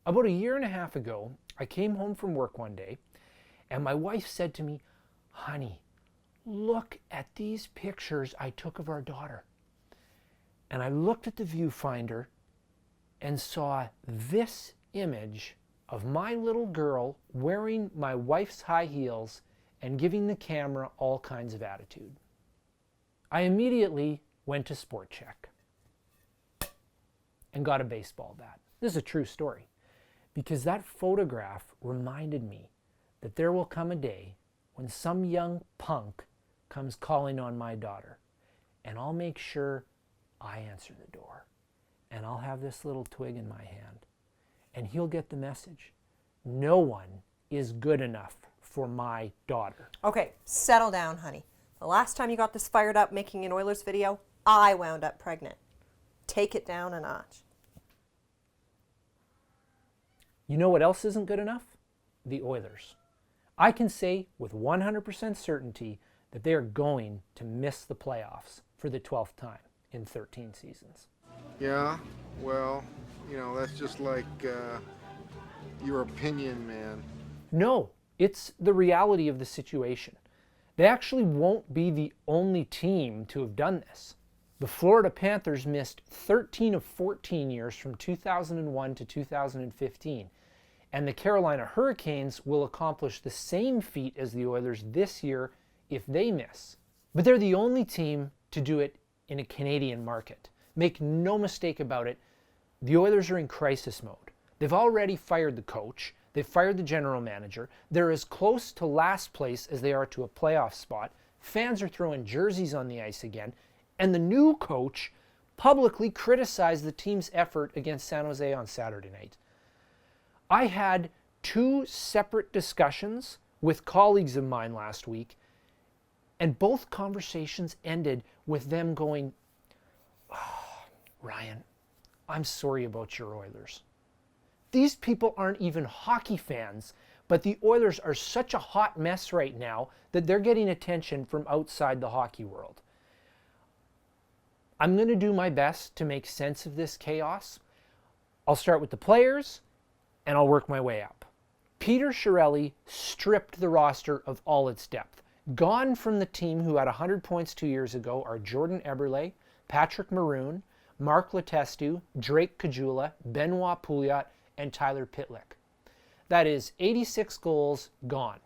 About a year and a half ago, I came home from work one day and my wife said to me, "Honey, look at these pictures I took of our daughter." And I looked at the viewfinder and saw this image of my little girl wearing my wife's high heels and giving the camera all kinds of attitude. I immediately went to Sport Check and got a baseball bat. This is a true story, because that photograph reminded me that there will come a day when some young punk comes calling on my daughter, and I'll make sure I answer the door, and I'll have this little twig in my hand, and he'll get the message. No one is good enough for my daughter. Okay, settle down, honey. The last time you got this fired up making an Oilers video, I wound up pregnant. Take it down a notch. You know what else isn't good enough? The Oilers. I can say with 100% certainty that they are going to miss the playoffs for the 12th time in 13 seasons. Yeah, well, that's just like your opinion, man. No, it's the reality of the situation. They actually won't be the only team to have done this. The Florida Panthers missed 13 of 14 years from 2001 to 2015. And the Carolina Hurricanes will accomplish the same feat as the Oilers this year if they miss. But they're the only team to do it in a Canadian market. Make no mistake about it, the Oilers are in crisis mode. They've already fired the coach. They've fired the general manager. They're as close to last place as they are to a playoff spot. Fans are throwing jerseys on the ice again. And the new coach publicly criticized the team's effort against San Jose on Saturday night. I had 2 separate discussions with colleagues of mine last week, and both conversations ended with them going, "Oh, Ryan, I'm sorry about your Oilers. These people aren't even hockey fans, but the Oilers are such a hot mess right now that they're getting attention from outside the hockey world. I'm going to do my best to make sense of this chaos. I'll start with the players, and I'll work my way up." Peter Chiarelli stripped the roster of all its depth. Gone from the team who had 100 points 2 years ago are Jordan Eberle, Patrick Maroon, Mark Letestu, Drake Caggiula, Benoit Pouliot, and Tyler Pitlick. That is 86 goals gone.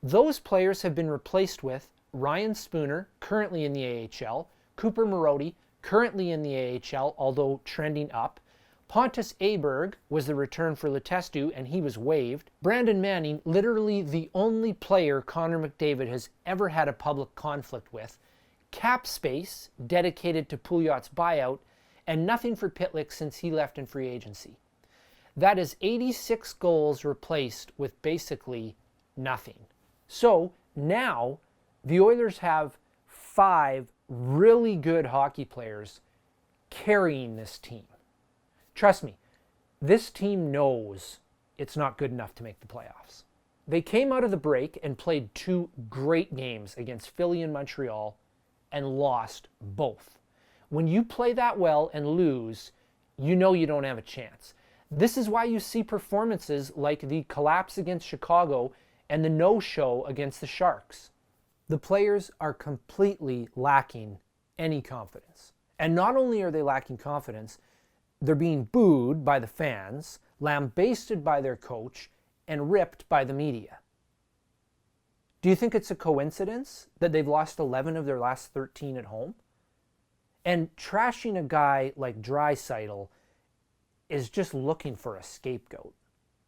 Those players have been replaced with Ryan Spooner, currently in the AHL, Cooper Marody, currently in the AHL, although trending up. Pontus Aberg was the return for Letestu, and he was waived. Brandon Manning, literally the only player Connor McDavid has ever had a public conflict with. Cap space dedicated to Pouliot's buyout, and nothing for Pitlick since he left in free agency. That is 86 goals replaced with basically nothing. So now the Oilers have 5 really good hockey players carrying this team. Trust me, this team knows it's not good enough to make the playoffs. They came out of the break and played 2 great games against Philly and Montreal and lost both. When you play that well and lose, you know you don't have a chance. This is why you see performances like the collapse against Chicago and the no-show against the Sharks. The players are completely lacking any confidence. And not only are they lacking confidence, they're being booed by the fans, lambasted by their coach, and ripped by the media. Do you think it's a coincidence that they've lost 11 of their last 13 at home? And trashing a guy like Draisaitl is just looking for a scapegoat.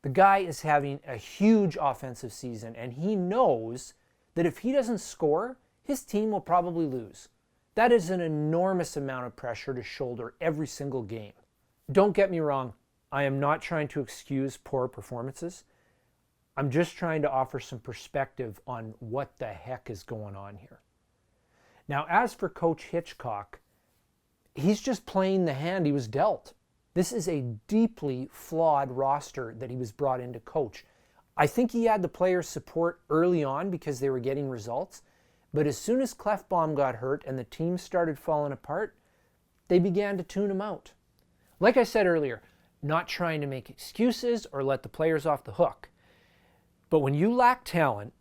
The guy is having a huge offensive season, and he knows that if he doesn't score, his team will probably lose. That is an enormous amount of pressure to shoulder every single game. Don't get me wrong, I am not trying to excuse poor performances. I'm just trying to offer some perspective on what the heck is going on here. Now, as for Coach Hitchcock, he's just playing the hand he was dealt. This is a deeply flawed roster that he was brought in to coach. I think he had the players' support early on because they were getting results, but as soon as Clefbaum got hurt and the team started falling apart, they began to tune him out. Like I said earlier, not trying to make excuses or let the players off the hook. But when you lack talent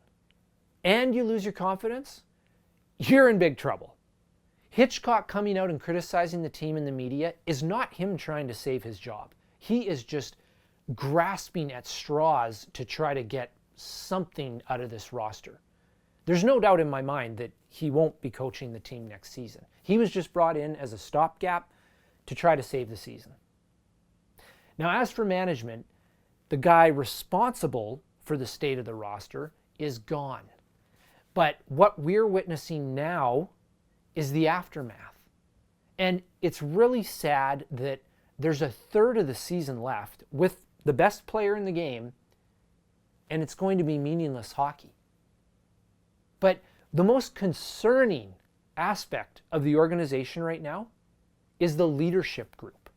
and you lose your confidence, you're in big trouble. Hitchcock coming out and criticizing the team in the media is not him trying to save his job. He is just grasping at straws to try to get something out of this roster. There's no doubt in my mind that he won't be coaching the team next season. He was just brought in as a stopgap to try to save the season. Now, as for management, the guy responsible for the state of the roster is gone. But what we're witnessing now is the aftermath. And it's really sad that there's a third of the season left with the best player in the game, and it's going to be meaningless hockey. But the most concerning aspect of the organization right now is the leadership group.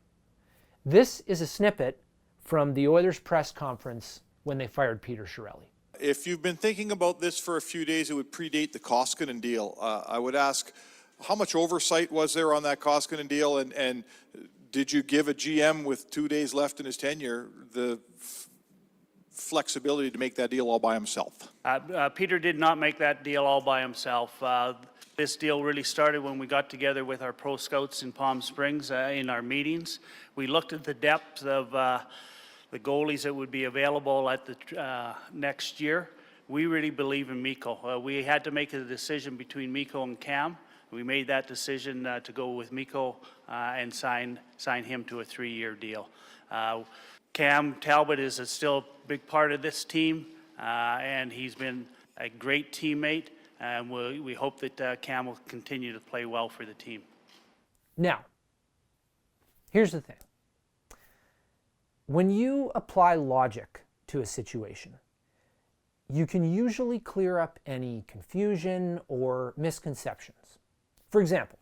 This is a snippet from the Oilers press conference when they fired Peter Chiarelli. If you've been thinking about this for a few days, it would predate the Koskinen deal. I would ask, how much oversight was there on that Koskinen deal, and did you give a GM with 2 days left in his tenure the flexibility to make that deal all by himself? Peter did not make that deal all by himself. This deal really started when we got together with our pro scouts in Palm Springs in our meetings. We looked at the depth of the goalies that would be available at the next year. We really believe in Mikko. We had to make a decision between Mikko and Cam. We made that decision to go with Mikko and sign him to a 3-year deal. Cam Talbot is still a big part of this team, and he's been a great teammate, and we hope that Cam will continue to play well for the team. Now, here's the thing. When you apply logic to a situation, you can usually clear up any confusion or misconceptions. For example,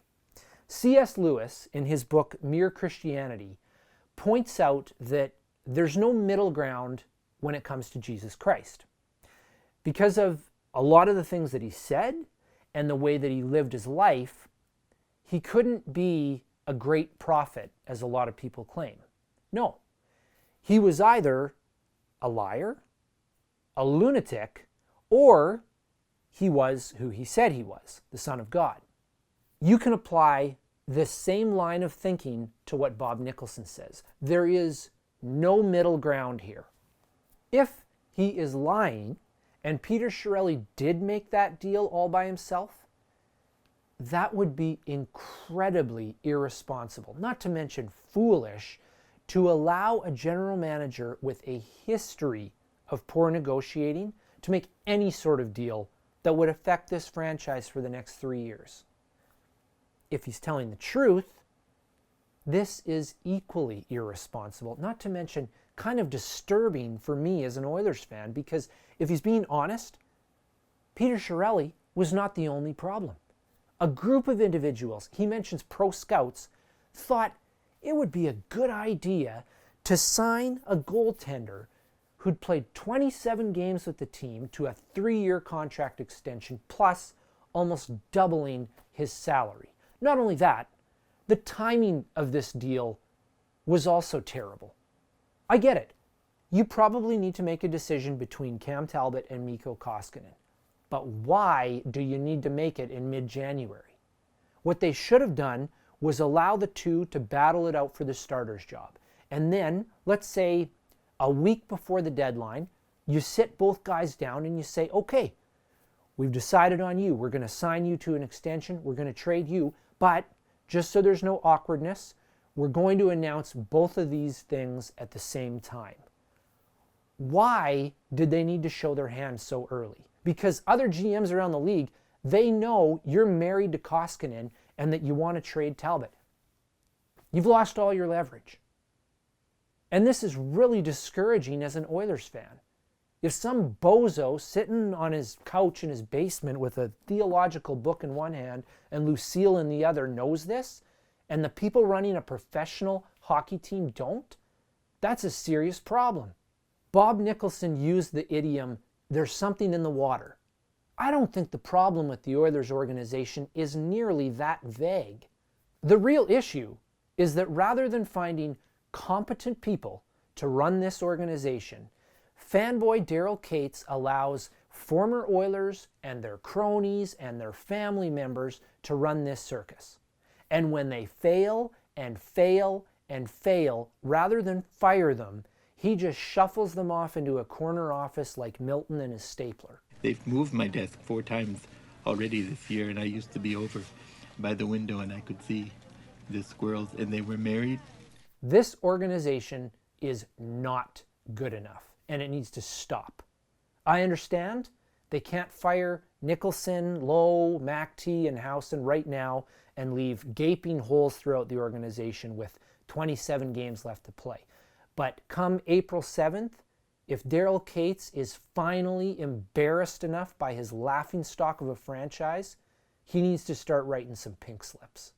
C.S. Lewis, in his book Mere Christianity, points out that there's no middle ground when it comes to Jesus Christ. Because of a lot of the things that he said and the way that he lived his life, he couldn't be a great prophet, as a lot of people claim. No. He was either a liar, a lunatic, or he was who he said he was, the Son of God. You can apply this same line of thinking to what Bob Nicholson says. There is no middle ground here. If he is lying, and Peter Chiarelli did make that deal all by himself, that would be incredibly irresponsible, not to mention foolish, to allow a general manager with a history of poor negotiating to make any sort of deal that would affect this franchise for the next 3 years. If he's telling the truth, this is equally irresponsible, not to mention kind of disturbing for me as an Oilers fan, because if he's being honest, Peter Chiarelli was not the only problem. A group of individuals, he mentions pro scouts, thought it would be a good idea to sign a goaltender who'd played 27 games with the team to a 3-year contract extension, plus almost doubling his salary. Not only that, the timing of this deal was also terrible. I get it. You probably need to make a decision between Cam Talbot and Mikko Koskinen. But why do you need to make it in mid-January? What they should have done was allow the two to battle it out for the starter's job. And then, let's say a week before the deadline, you sit both guys down and you say, okay, we've decided on you. We're going to sign you to an extension. We're going to trade you. But just so there's no awkwardness, we're going to announce both of these things at the same time. Why did they need to show their hand so early? Because other GMs around the league, they know you're married to Koskinen and that you want to trade Talbot. You've lost all your leverage. And this is really discouraging as an Oilers fan. If some bozo sitting on his couch in his basement with a theological book in one hand and Lucille in the other knows this, and the people running a professional hockey team don't, that's a serious problem. Bob Nicholson used the idiom, there's something in the water. I don't think the problem with the Oilers organization is nearly that vague. The real issue is that rather than finding competent people to run this organization, fanboy Daryl Cates allows former Oilers and their cronies and their family members to run this circus. And when they fail and fail and fail, rather than fire them, he just shuffles them off into a corner office like Milton and his stapler. They've moved my desk 4 times already this year, and I used to be over by the window and I could see the squirrels, and they were married. This organization is not good enough, and it needs to stop. I understand they can't fire Nicholson, Lowe, MacT, and Howson right now and leave gaping holes throughout the organization with 27 games left to play. But come April 7th, if Daryl Cates is finally embarrassed enough by his laughingstock of a franchise, he needs to start writing some pink slips.